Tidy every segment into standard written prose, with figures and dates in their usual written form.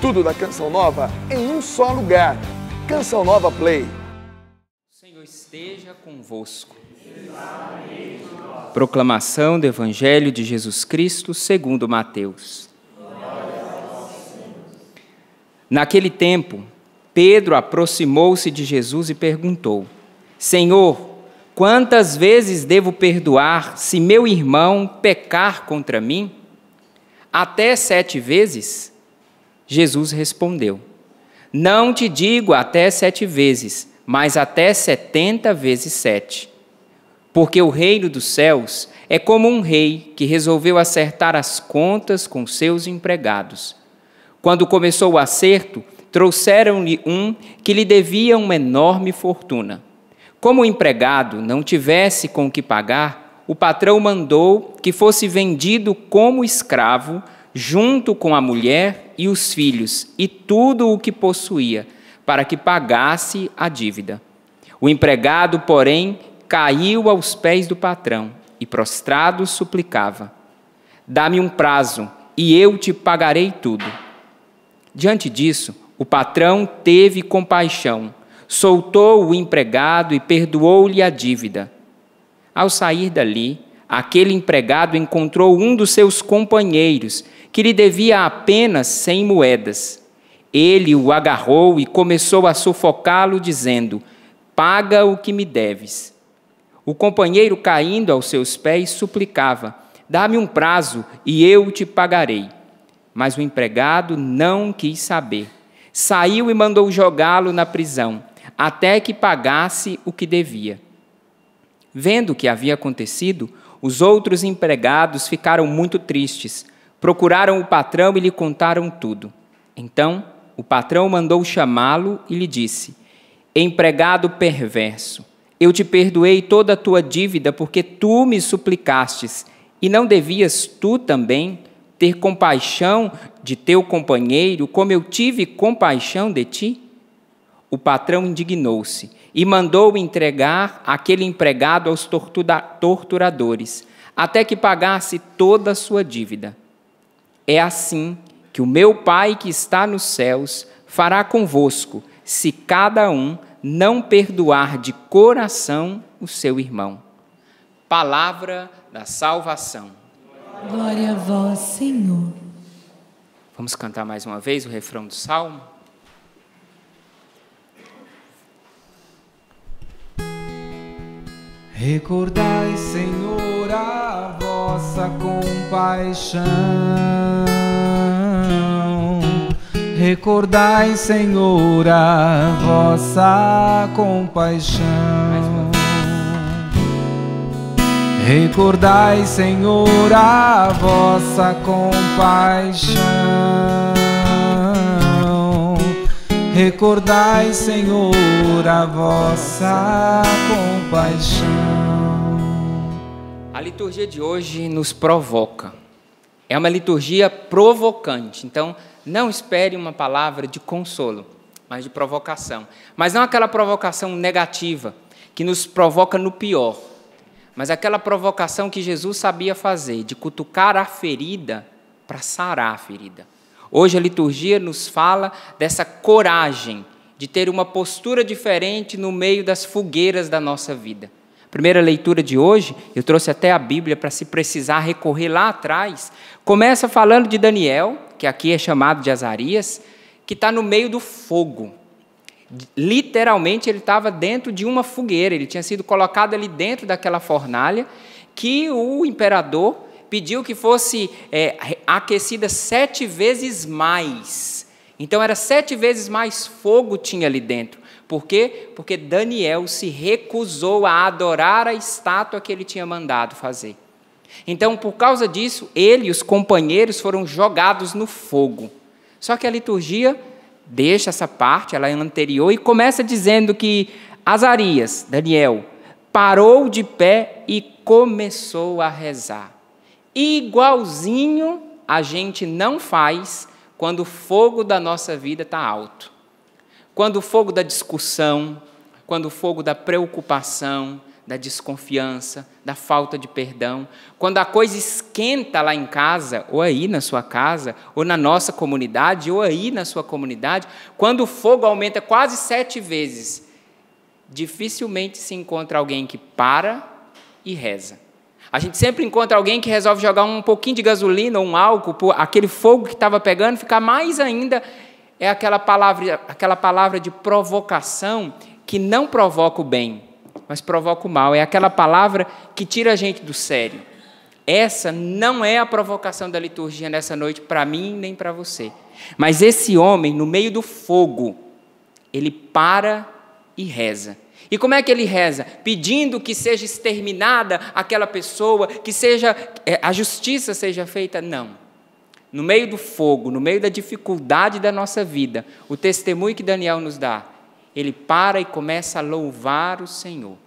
Tudo da Canção Nova em um só lugar. Canção Nova Play. O Senhor esteja convosco. Proclamação do Evangelho de Jesus Cristo segundo Mateus. Naquele tempo, Pedro aproximou-se de Jesus e perguntou: Senhor, quantas vezes devo perdoar se meu irmão pecar contra mim? Até 7 vezes? Jesus respondeu: Não te digo até 7 vezes, mas até 70 vezes 7. Porque o reino dos céus é como um rei que resolveu acertar as contas com seus empregados. Quando começou o acerto, trouxeram-lhe um que lhe devia uma enorme fortuna. Como o empregado não tivesse com o que pagar, o patrão mandou que fosse vendido como escravo, junto com a mulher e os filhos e tudo o que possuía, para que pagasse a dívida. O empregado, porém, caiu aos pés do patrão e, prostrado, suplicava: Dá-me um prazo e eu te pagarei tudo. Diante disso, o patrão teve compaixão, soltou o empregado e perdoou-lhe a dívida. Ao sair dali, aquele empregado encontrou um dos seus companheiros, que lhe devia apenas 100 moedas. Ele o agarrou e começou a sufocá-lo, dizendo: Paga o que me deves. O companheiro, caindo aos seus pés, suplicava: Dá-me um prazo e eu te pagarei. Mas o empregado não quis saber. Saiu e mandou jogá-lo na prisão, até que pagasse o que devia. Vendo o que havia acontecido, os outros empregados ficaram muito tristes. Procuraram o patrão e lhe contaram tudo. Então, o patrão mandou chamá-lo e lhe disse: Empregado perverso, eu te perdoei toda a tua dívida porque tu me suplicastes, e não devias tu também ter compaixão de teu companheiro, como eu tive compaixão de ti? O patrão indignou-se e mandou entregar aquele empregado aos torturadores, até que pagasse toda a sua dívida. É assim que o meu Pai que está nos céus fará convosco, se cada um não perdoar de coração o seu irmão. Palavra da salvação. Glória a vós, Senhor. Vamos cantar mais uma vez o refrão do Salmo? Recordai, Senhor, a vossa compaixão. Recordai, Senhor, a vossa compaixão. Recordai, Senhor, a vossa compaixão. Recordai, Senhor, a vossa compaixão. A liturgia de hoje nos provoca. É uma liturgia provocante. Então, não espere uma palavra de consolo, mas de provocação. Mas não aquela provocação negativa, que nos provoca no pior, mas aquela provocação que Jesus sabia fazer, de cutucar a ferida para sarar a ferida. Hoje a liturgia nos fala dessa coragem de ter uma postura diferente no meio das fogueiras da nossa vida. Primeira leitura de hoje, eu trouxe até a Bíblia para, se precisar, recorrer lá atrás. Começa falando de Daniel, que aqui é chamado de Azarias, que está no meio do fogo. Literalmente, ele estava dentro de uma fogueira, ele tinha sido colocado ali dentro daquela fornalha, que o imperador pediu que fosse aquecida 7 vezes mais. Então, era 7 vezes mais fogo tinha ali dentro. Por quê? Porque Daniel se recusou a adorar a estátua que ele tinha mandado fazer. Então, por causa disso, ele e os companheiros foram jogados no fogo. Só que a liturgia deixa essa parte, ela é anterior, e começa dizendo que Azarias, Daniel, parou de pé e começou a rezar. Igualzinho a gente não faz quando o fogo da nossa vida está alto. Quando o fogo da discussão, quando o fogo da preocupação, da desconfiança, da falta de perdão. Quando a coisa esquenta lá em casa, ou aí na sua casa, ou na nossa comunidade, ou aí na sua comunidade, quando o fogo aumenta quase 7 vezes, dificilmente se encontra alguém que para e reza. A gente sempre encontra alguém que resolve jogar um pouquinho de gasolina ou um álcool, aquele fogo que estava pegando, ficar mais ainda. É aquela palavra de provocação que não provoca o bem, mas provoca o mal. É aquela palavra que tira a gente do sério. Essa não é a provocação da liturgia nessa noite para mim nem para você. Mas esse homem, no meio do fogo, ele para e reza. E como é que ele reza? Pedindo que seja exterminada aquela pessoa, que a justiça seja feita? Não. No meio do fogo, no meio da dificuldade da nossa vida, o testemunho que Daniel nos dá, ele para e começa a louvar o Senhor.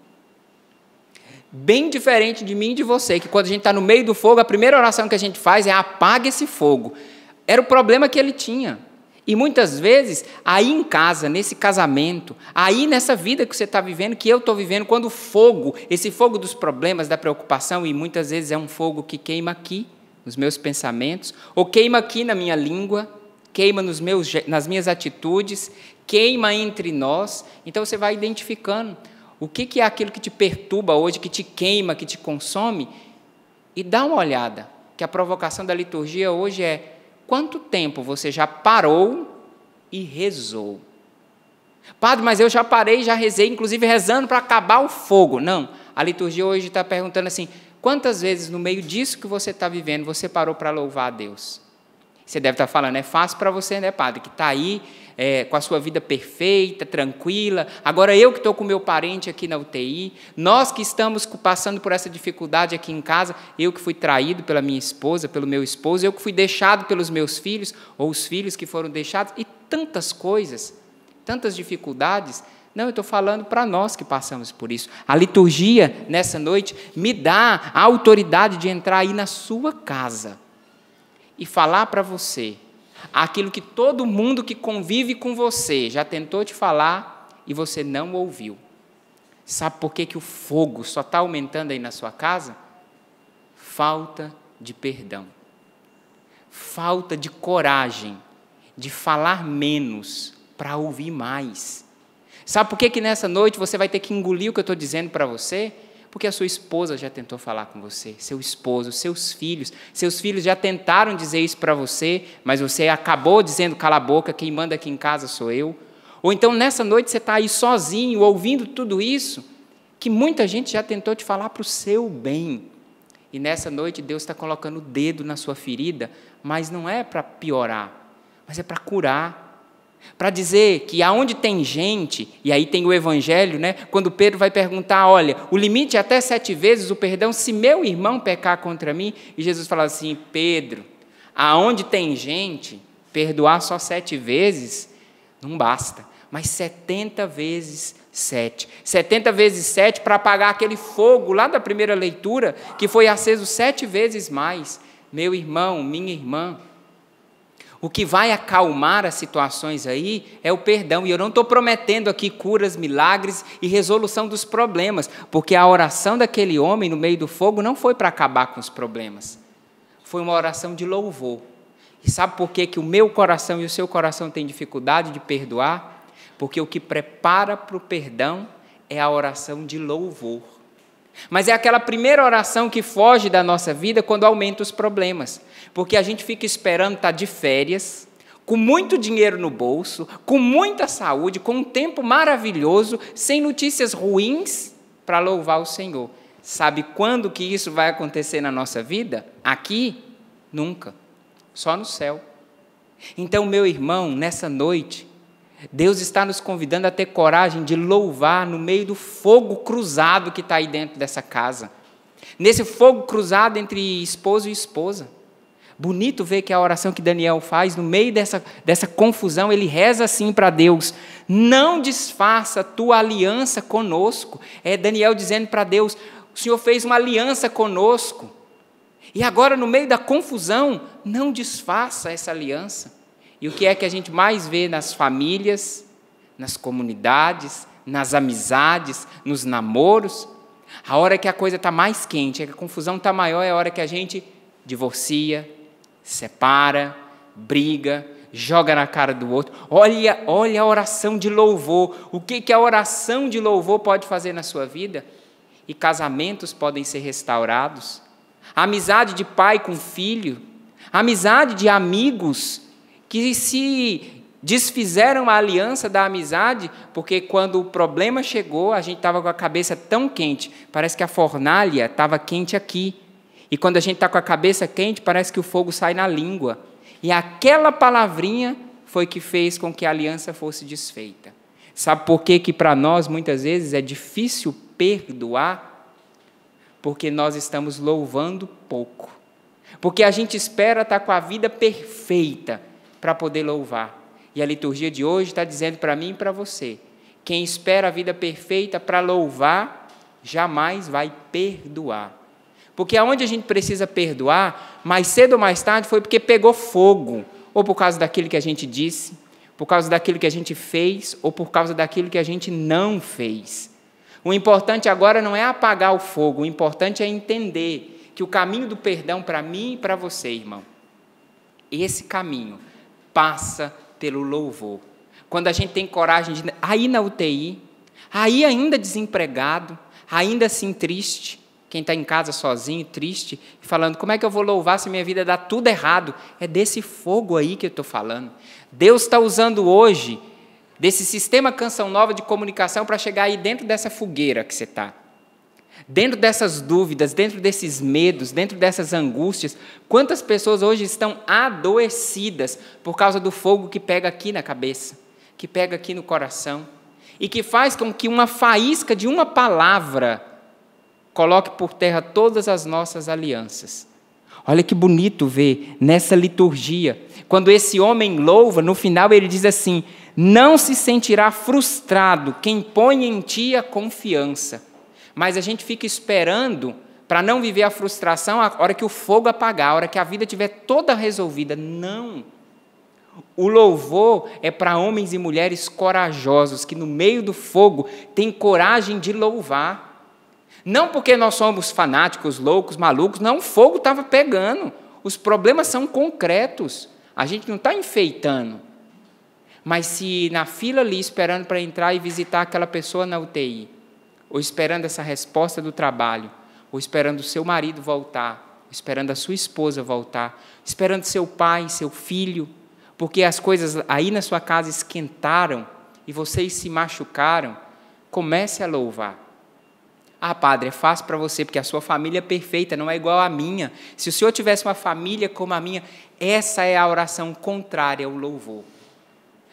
Bem diferente de mim e de você, que quando a gente está no meio do fogo, a primeira oração que a gente faz é apaga esse fogo. Era o problema que ele tinha. E muitas vezes, aí em casa, nesse casamento, aí nessa vida que você está vivendo, que eu estou vivendo, quando o fogo, esse fogo dos problemas, da preocupação, e muitas vezes é um fogo que queima aqui, nos meus pensamentos, ou queima aqui na minha língua, queima nas minhas atitudes, queima entre nós. Então você vai identificando o que é aquilo que te perturba hoje, que te queima, que te consome, e dá uma olhada, que a provocação da liturgia hoje é: quanto tempo você já parou e rezou? Padre, mas eu já parei, já rezei, inclusive rezando para acabar o fogo. Não, a liturgia hoje está perguntando assim: quantas vezes no meio disso que você está vivendo, você parou para louvar a Deus? Você deve estar falando, é fácil para você, né, padre, que está aí com a sua vida perfeita, tranquila. Agora eu que estou com o meu parente aqui na UTI, nós que estamos passando por essa dificuldade aqui em casa, eu que fui traído pela minha esposa, pelo meu esposo, eu que fui deixado pelos meus filhos, ou os filhos que foram deixados, e tantas coisas, tantas dificuldades. Não, eu estou falando para nós que passamos por isso. A liturgia, nessa noite, me dá a autoridade de entrar aí na sua casa e falar para você aquilo que todo mundo que convive com você já tentou te falar e você não ouviu. Sabe por que o fogo só está aumentando aí na sua casa? Falta de perdão. Falta de coragem de falar menos para ouvir mais. Sabe por que nessa noite você vai ter que engolir o que eu estou dizendo para você? Porque a sua esposa já tentou falar com você, seu esposo, seus filhos já tentaram dizer isso para você, mas você acabou dizendo cala a boca, quem manda aqui em casa sou eu. Ou então nessa noite você está aí sozinho, ouvindo tudo isso, que muita gente já tentou te falar para o seu bem. E nessa noite Deus está colocando o dedo na sua ferida, mas não é para piorar, mas é para curar. Para dizer que aonde tem gente, e aí tem o evangelho, né? Quando Pedro vai perguntar, olha, o limite é até 7 vezes o perdão se meu irmão pecar contra mim, e Jesus fala assim, Pedro, aonde tem gente, perdoar só 7 vezes não basta, mas 70 vezes 7. 70 vezes 7 para apagar aquele fogo lá da primeira leitura, que foi aceso 7 vezes mais. Meu irmão, minha irmã, o que vai acalmar as situações aí é o perdão. E eu não estou prometendo aqui curas, milagres e resolução dos problemas, porque a oração daquele homem no meio do fogo não foi para acabar com os problemas. Foi uma oração de louvor. E sabe por que o meu coração e o seu coração têm dificuldade de perdoar? Porque o que prepara para o perdão é a oração de louvor. Mas é aquela primeira oração que foge da nossa vida quando aumenta os problemas. Porque a gente fica esperando estar de férias, com muito dinheiro no bolso, com muita saúde, com um tempo maravilhoso, sem notícias ruins, para louvar o Senhor. Sabe quando que isso vai acontecer na nossa vida? Aqui? Nunca. Só no céu. Então, meu irmão, nessa noite, Deus está nos convidando a ter coragem de louvar no meio do fogo cruzado que está aí dentro dessa casa. Nesse fogo cruzado entre esposo e esposa. Bonito ver que a oração que Daniel faz, no meio dessa confusão, ele reza assim para Deus: não desfaça a tua aliança conosco. É Daniel dizendo para Deus: o Senhor fez uma aliança conosco. E agora, no meio da confusão, não desfaça essa aliança. E o que é que a gente mais vê nas famílias, nas comunidades, nas amizades, nos namoros? A hora que a coisa está mais quente, que a confusão está maior, é a hora que a gente divorcia, separa, briga, joga na cara do outro. Olha a oração de louvor. O que a oração de louvor pode fazer na sua vida? E casamentos podem ser restaurados. A amizade de pai com filho. A amizade de amigos que se desfizeram a aliança da amizade, porque quando o problema chegou, a gente estava com a cabeça tão quente, parece que a fornalha estava quente aqui. E quando a gente está com a cabeça quente, parece que o fogo sai na língua. E aquela palavrinha foi que fez com que a aliança fosse desfeita. Sabe por que para nós, muitas vezes, é difícil perdoar? Porque nós estamos louvando pouco. Porque a gente espera estar com a vida perfeita para poder louvar. E a liturgia de hoje está dizendo para mim e para você, quem espera a vida perfeita para louvar, jamais vai perdoar. Porque aonde a gente precisa perdoar, mais cedo ou mais tarde, foi porque pegou fogo, ou por causa daquilo que a gente disse, por causa daquilo que a gente fez, ou por causa daquilo que a gente não fez. O importante agora não é apagar o fogo, o importante é entender que o caminho do perdão para mim e para você, irmão, esse caminho passa pelo louvor. Quando a gente tem coragem de ir na UTI, aí ainda desempregado, ainda assim triste, quem está em casa sozinho, triste, falando, como é que eu vou louvar se minha vida dá tudo errado? É desse fogo aí que eu estou falando. Deus está usando hoje, desse sistema Canção Nova de comunicação, para chegar aí dentro dessa fogueira que você está. Dentro dessas dúvidas, dentro desses medos, dentro dessas angústias, quantas pessoas hoje estão adoecidas por causa do fogo que pega aqui na cabeça, que pega aqui no coração, e que faz com que uma faísca de uma palavra coloque por terra todas as nossas alianças. Olha que bonito ver nessa liturgia, quando esse homem louva, no final ele diz assim, não se sentirá frustrado quem põe em ti a confiança. Mas a gente fica esperando para não viver a frustração a hora que o fogo apagar, a hora que a vida estiver toda resolvida. Não. O louvor é para homens e mulheres corajosos, que no meio do fogo têm coragem de louvar. Não porque nós somos fanáticos, loucos, malucos, não, o fogo estava pegando. Os problemas são concretos. A gente não está enfeitando. Mas se na fila ali, esperando para entrar e visitar aquela pessoa na UTI, ou esperando essa resposta do trabalho, ou esperando o seu marido voltar, ou esperando a sua esposa voltar, esperando seu pai, seu filho, porque as coisas aí na sua casa esquentaram e vocês se machucaram, comece a louvar. Ah, padre, é fácil para você, porque a sua família é perfeita, não é igual à minha. Se o senhor tivesse uma família como a minha, essa é a oração contrária ao louvor.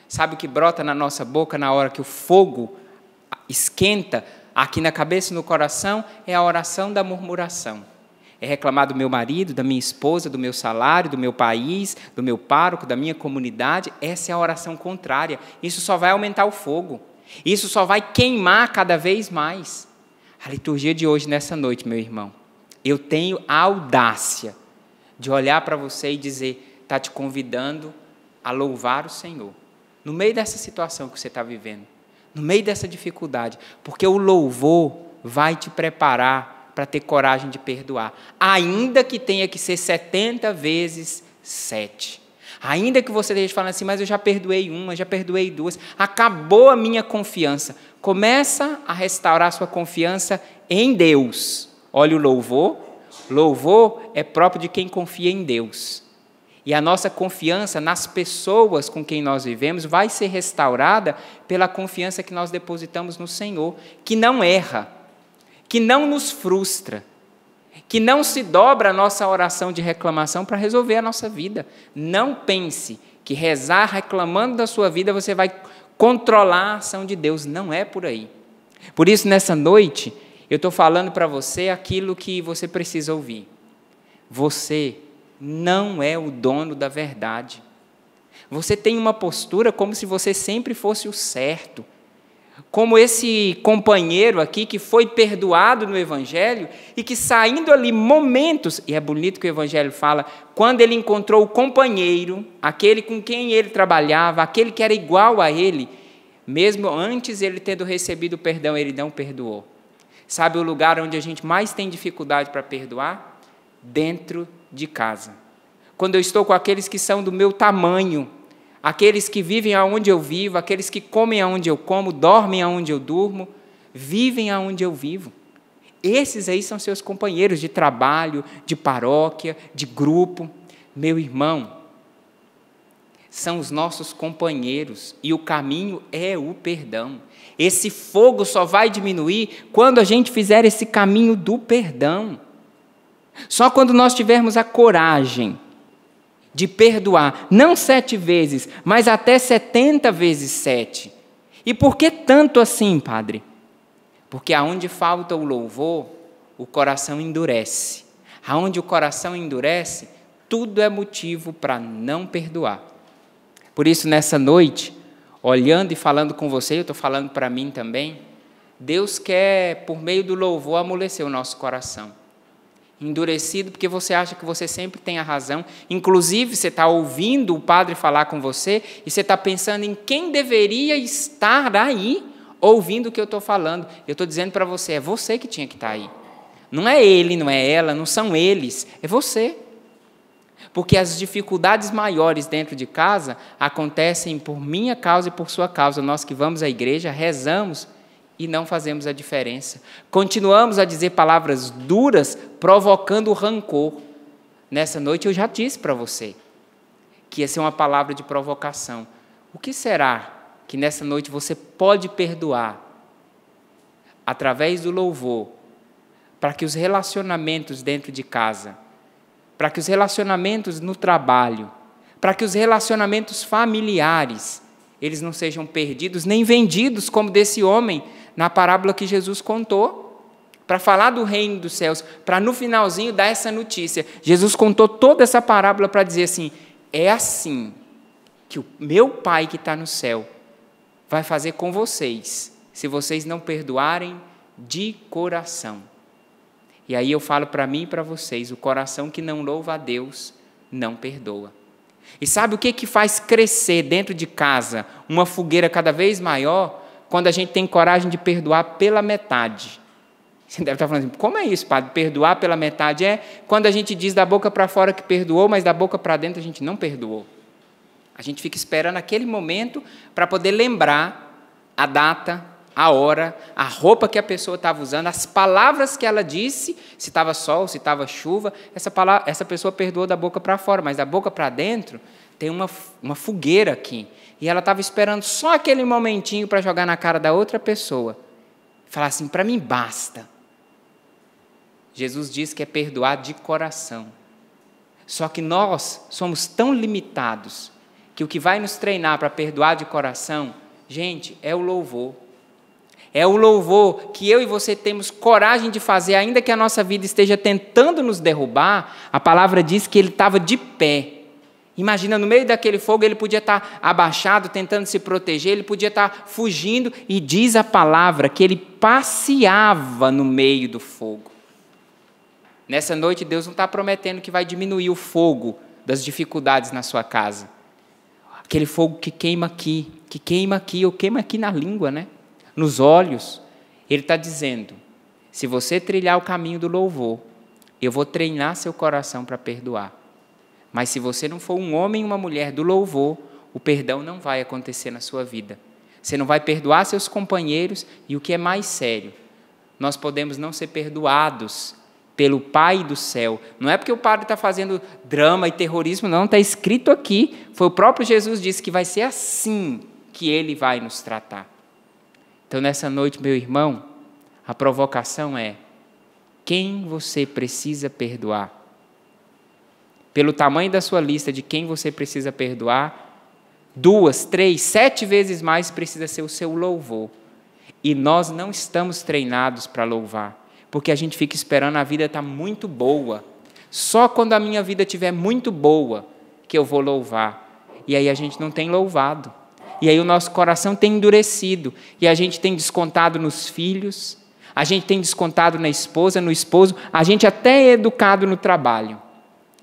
Sabe o que brota na nossa boca na hora que o fogo esquenta, aqui na cabeça e no coração? É a oração da murmuração. É reclamar do meu marido, da minha esposa, do meu salário, do meu país, do meu pároco, da minha comunidade. Essa é a oração contrária. Isso só vai aumentar o fogo. Isso só vai queimar cada vez mais. A liturgia de hoje, nessa noite, meu irmão, eu tenho a audácia de olhar para você e dizer, está te convidando a louvar o Senhor. No meio dessa situação que você está vivendo, no meio dessa dificuldade, porque o louvor vai te preparar para ter coragem de perdoar, ainda que tenha que ser 70 vezes 7. Ainda que você esteja falando assim, mas eu já perdoei uma, já perdoei duas, acabou a minha confiança. Começa a restaurar a sua confiança em Deus. Olha o louvor. Louvor é próprio de quem confia em Deus. E a nossa confiança nas pessoas com quem nós vivemos vai ser restaurada pela confiança que nós depositamos no Senhor, que não erra, que não nos frustra, que não se dobra a nossa oração de reclamação para resolver a nossa vida. Não pense que rezar reclamando da sua vida você vai controlar a ação de Deus. Não é por aí. Por isso, nessa noite, eu estou falando para você aquilo que você precisa ouvir. Você não é o dono da verdade. Você tem uma postura como se você sempre fosse o certo. Como esse companheiro aqui que foi perdoado no Evangelho e que saindo ali momentos, e é bonito que o Evangelho fala, quando ele encontrou o companheiro, aquele com quem ele trabalhava, aquele que era igual a ele, mesmo antes ele tendo recebido o perdão, ele não perdoou. Sabe o lugar onde a gente mais tem dificuldade para perdoar? Dentro de casa. Quando eu estou com aqueles que são do meu tamanho, aqueles que vivem aonde eu vivo, aqueles que comem aonde eu como, dormem aonde eu durmo, vivem aonde eu vivo. Esses aí são seus companheiros de trabalho, de paróquia, de grupo. Meu irmão, são os nossos companheiros e o caminho é o perdão. Esse fogo só vai diminuir quando a gente fizer esse caminho do perdão. Só quando nós tivermos a coragem de perdoar, não 7 vezes, mas até 70 vezes 7. E por que tanto assim, padre? Porque aonde falta o louvor, o coração endurece. Aonde o coração endurece, tudo é motivo para não perdoar. Por isso, nessa noite, olhando e falando com você, eu estou falando para mim também, Deus quer, por meio do louvor, amolecer o nosso coração. Endurecido porque você acha que você sempre tem a razão. Inclusive, você está ouvindo o padre falar com você e você está pensando em quem deveria estar aí ouvindo o que eu estou falando. Eu estou dizendo para você, é você que tinha que estar aí. Não é ele, não é ela, não são eles, é você. Porque as dificuldades maiores dentro de casa acontecem por minha causa e por sua causa. Nós que vamos à igreja, rezamos e não fazemos a diferença. Continuamos a dizer palavras duras, provocando rancor. Nessa noite eu já disse para você que ia ser uma palavra de provocação. O que será que nessa noite você pode perdoar através do louvor, para que os relacionamentos dentro de casa, para que os relacionamentos no trabalho, para que os relacionamentos familiares, eles não sejam perdidos nem vendidos como desse homem na parábola que Jesus contou, para falar do reino dos céus, para no finalzinho dar essa notícia. Jesus contou toda essa parábola para dizer assim, é assim que o meu Pai que está no céu vai fazer com vocês, se vocês não perdoarem de coração. E aí eu falo para mim e para vocês, o coração que não louva a Deus, não perdoa. E sabe o que faz crescer dentro de casa uma fogueira cada vez maior? Quando a gente tem coragem de perdoar pela metade. Você deve estar falando assim, como é isso, padre? Perdoar pela metade é quando a gente diz da boca para fora que perdoou, mas da boca para dentro a gente não perdoou. A gente fica esperando aquele momento para poder lembrar a data, a hora, a roupa que a pessoa estava usando, as palavras que ela disse, se estava sol, se estava chuva, essa pessoa perdoou da boca para fora, mas da boca para dentro tem uma fogueira aqui. E ela estava esperando só aquele momentinho para jogar na cara da outra pessoa. Falar assim, para mim basta. Jesus diz que é perdoar de coração. Só que nós somos tão limitados que o que vai nos treinar para perdoar de coração, gente, é o louvor. É o louvor que eu e você temos coragem de fazer, ainda que a nossa vida esteja tentando nos derrubar, a palavra diz que ele estava de pé. Imagina, no meio daquele fogo, ele podia estar abaixado, tentando se proteger, ele podia estar fugindo, e diz a palavra que ele passeava no meio do fogo. Nessa noite, Deus não está prometendo que vai diminuir o fogo das dificuldades na sua casa. Aquele fogo que queima aqui, ou queima aqui na língua, né? Nos olhos. Ele está dizendo, se você trilhar o caminho do louvor, eu vou treinar seu coração para perdoar. Mas se você não for um homem e uma mulher do louvor, o perdão não vai acontecer na sua vida. Você não vai perdoar seus companheiros e o que é mais sério, nós podemos não ser perdoados pelo Pai do céu. Não é porque o padre está fazendo drama e terrorismo, não, está escrito aqui. Foi o próprio Jesus que disse que vai ser assim que ele vai nos tratar. Então, nessa noite, meu irmão, a provocação é, quem você precisa perdoar? Pelo tamanho da sua lista de quem você precisa perdoar, 2, 3, 7 vezes mais precisa ser o seu louvor. E nós não estamos treinados para louvar, porque a gente fica esperando a vida estar muito boa. Só quando a minha vida estiver muito boa que eu vou louvar. E aí a gente não tem louvado. E aí o nosso coração tem endurecido. E a gente tem descontado nos filhos, a gente tem descontado na esposa, no esposo, a gente até é educado no trabalho.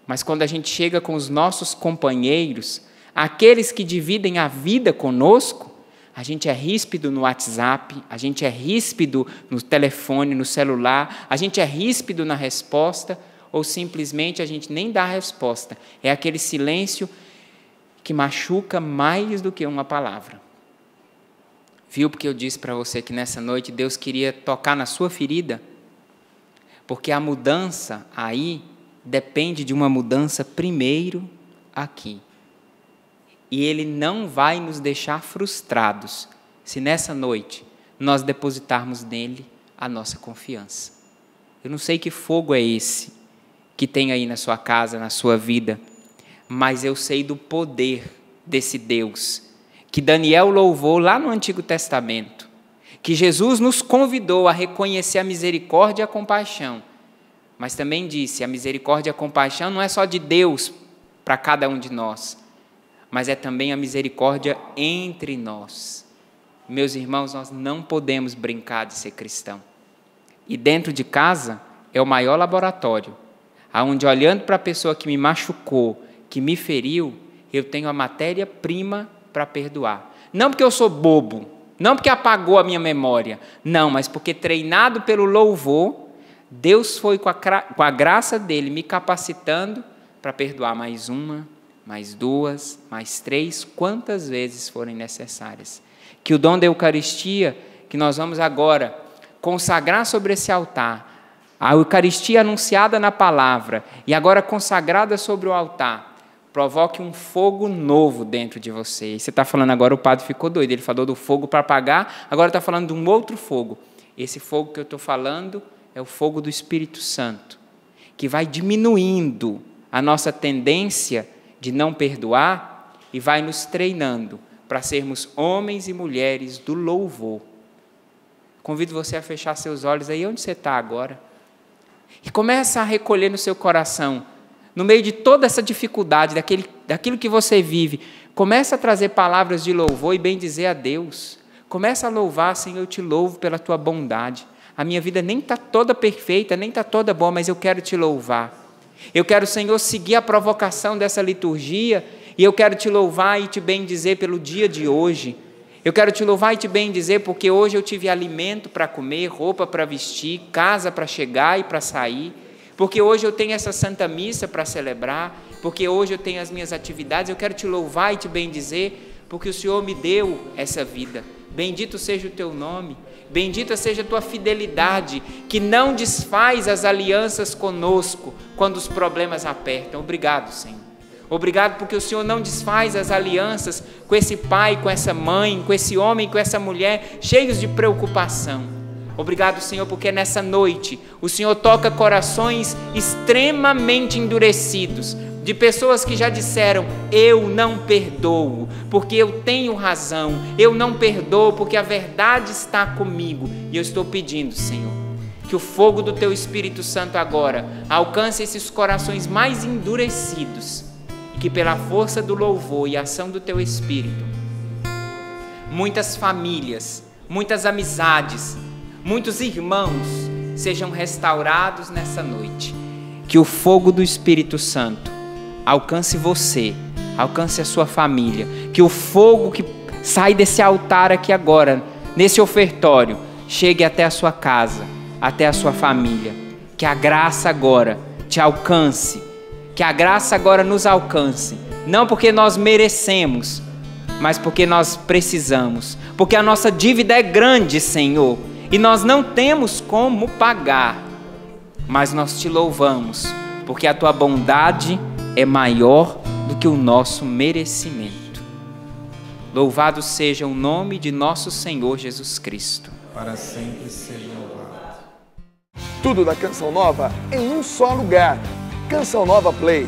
Mas quando a gente chega com os nossos companheiros, aqueles que dividem a vida conosco, A gente é ríspido no WhatsApp, a gente é ríspido no telefone, no celular, a gente é ríspido na resposta, ou simplesmente a gente nem dá a resposta. É aquele silêncio que machuca mais do que uma palavra. Viu porque eu disse para você que nessa noite Deus queria tocar na sua ferida? Porque a mudança aí depende de uma mudança primeiro aqui. E Ele não vai nos deixar frustrados se nessa noite nós depositarmos nele a nossa confiança. Eu não sei que fogo é esse que tem aí na sua casa, na sua vida, mas eu sei do poder desse Deus que Daniel louvou lá no Antigo Testamento, que Jesus nos convidou a reconhecer a misericórdia e a compaixão, mas também disse, a misericórdia e a compaixão não é só de Deus para cada um de nós, mas é também a misericórdia entre nós. Meus irmãos, nós não podemos brincar de ser cristão. E dentro de casa é o maior laboratório, onde olhando para a pessoa que me machucou, que me feriu, eu tenho a matéria-prima para perdoar. Não porque eu sou bobo, não porque apagou a minha memória, não, mas porque treinado pelo louvor, Deus foi com a graça dele me capacitando para perdoar mais uma, mais duas, mais três, quantas vezes forem necessárias. Que o dom da Eucaristia, que nós vamos agora consagrar sobre esse altar, a Eucaristia anunciada na palavra e agora consagrada sobre o altar, provoque um fogo novo dentro de você. E você está falando agora, o padre ficou doido, ele falou do fogo para apagar, agora está falando de um outro fogo. Esse fogo que eu estou falando é o fogo do Espírito Santo, que vai diminuindo a nossa tendência de não perdoar e vai nos treinando para sermos homens e mulheres do louvor. Convido você a fechar seus olhos aí onde você está agora e começa a recolher no seu coração, no meio de toda essa dificuldade, daquilo que você vive, começa a trazer palavras de louvor e bendizer a Deus. Começa a louvar, Senhor, eu te louvo pela tua bondade. A minha vida nem está toda perfeita, nem está toda boa, mas eu quero te louvar. Eu quero, Senhor, seguir a provocação dessa liturgia e eu quero te louvar e te bendizer pelo dia de hoje. Eu quero te louvar e te bendizer porque hoje eu tive alimento para comer, roupa para vestir, casa para chegar e para sair. Porque hoje eu tenho essa Santa Missa para celebrar, porque hoje eu tenho as minhas atividades, eu quero te louvar e te bendizer, porque o Senhor me deu essa vida. Bendito seja o teu nome, bendita seja a tua fidelidade, que não desfaz as alianças conosco quando os problemas apertam. Obrigado, Senhor. Obrigado porque o Senhor não desfaz as alianças com esse pai, com essa mãe, com esse homem, com essa mulher, cheios de preocupação. Obrigado, Senhor, porque nessa noite o Senhor toca corações extremamente endurecidos, de pessoas que já disseram, eu não perdoo, porque eu tenho razão, eu não perdoo, porque a verdade está comigo. E eu estou pedindo, Senhor, que o fogo do Teu Espírito Santo agora alcance esses corações mais endurecidos, e que pela força do louvor e ação do Teu Espírito, muitas famílias, muitas amizades, muitos irmãos sejam restaurados nessa noite. Que o fogo do Espírito Santo alcance você, alcance a sua família. Que o fogo que sai desse altar aqui agora, nesse ofertório, chegue até a sua casa, até a sua família. Que a graça agora te alcance. Que a graça agora nos alcance. Não porque nós merecemos, mas porque nós precisamos. Porque a nossa dívida é grande, Senhor. E nós não temos como pagar, mas nós te louvamos, porque a tua bondade é maior do que o nosso merecimento. Louvado seja o nome de nosso Senhor Jesus Cristo. Para sempre seja louvado. Tudo da Canção Nova em um só lugar. Canção Nova Play.